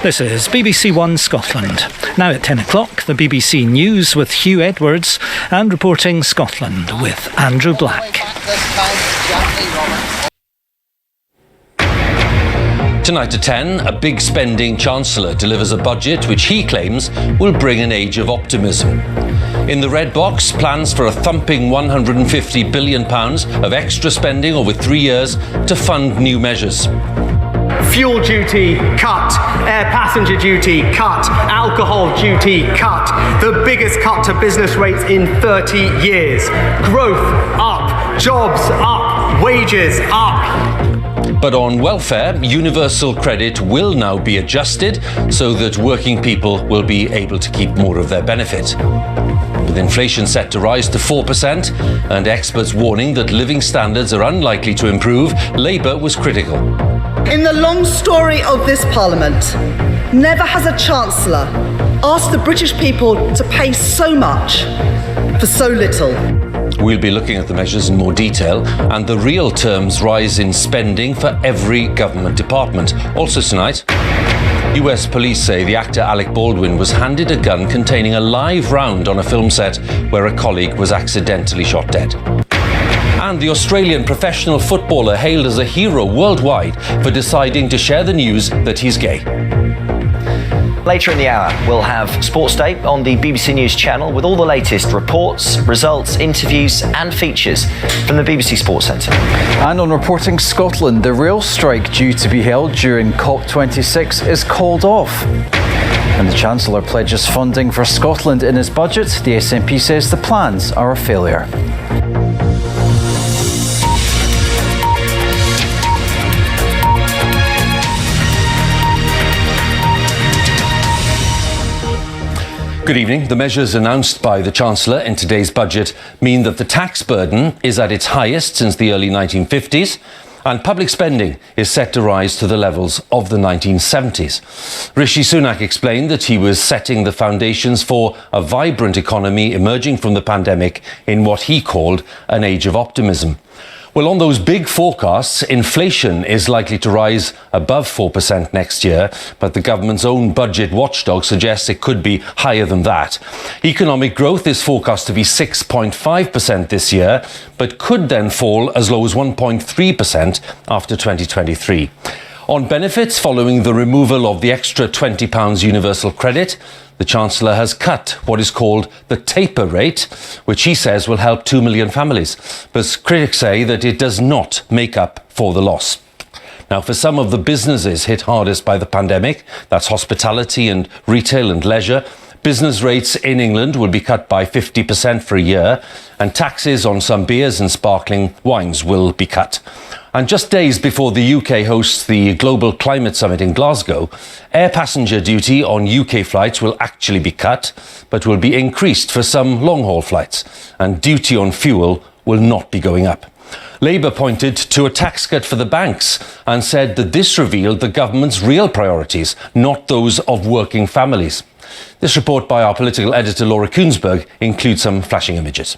This is BBC One Scotland. Now at 10 o'clock, the BBC News with Hugh Edwards and Reporting Scotland with Andrew Black. Tonight at 10, a big spending Chancellor delivers a budget which he claims will bring an age of optimism. In the red box, plans for a thumping £150 billion of extra spending over 3 years to fund new measures. Fuel duty cut, air passenger duty cut, alcohol duty cut, the biggest cut to business rates in 30 years. Growth up, jobs up, wages up. But on welfare, universal credit will now be adjusted so that working people will be able to keep more of their benefit. With inflation set to rise to 4% and experts warning that living standards are unlikely to improve, Labour was critical. In the long story of this Parliament, never has a Chancellor asked the British people to pay so much for so little. We'll be looking at the measures in more detail and the real terms rise in spending for every government department. Also tonight, US police say the actor Alec Baldwin was handed a gun containing a live round on a film set where a colleague was accidentally shot dead. And the Australian professional footballer hailed as a hero worldwide for deciding to share the news that he's gay. Later in the hour, we'll have Sports Day on the BBC News channel with all the latest reports, results, interviews and features from the BBC Sports Centre. And on Reporting Scotland, the rail strike due to be held during COP26 is called off. And the Chancellor pledges funding for Scotland in his budget. The SNP says the plans are a failure. Good evening. The measures announced by the Chancellor in today's budget mean that the tax burden is at its highest since the early 1950s and public spending is set to rise to the levels of the 1970s. Rishi Sunak explained that he was setting the foundations for a vibrant economy emerging from the pandemic in what he called an age of optimism. Well, on those big forecasts, inflation is likely to rise above 4% next year, but the government's own budget watchdog suggests it could be higher than that. Economic growth is forecast to be 6.5% this year, but could then fall as low as 1.3% after 2023. On benefits, following the removal of the extra £20 universal credit, the Chancellor has cut what is called the taper rate, which he says will help 2 million families. But critics say that it does not make up for the loss. Now, for some of the businesses hit hardest by the pandemic, that's hospitality and retail and leisure, business rates in England will be cut by 50% for a year, and taxes on some beers and sparkling wines will be cut. And just days before the UK hosts the Global Climate Summit in Glasgow, air passenger duty on UK flights will actually be cut, but will be increased for some long-haul flights, and duty on fuel will not be going up. Labour pointed to a tax cut for the banks and said that this revealed the government's real priorities, not those of working families. This report by our political editor Laura Kuensberg includes some flashing images.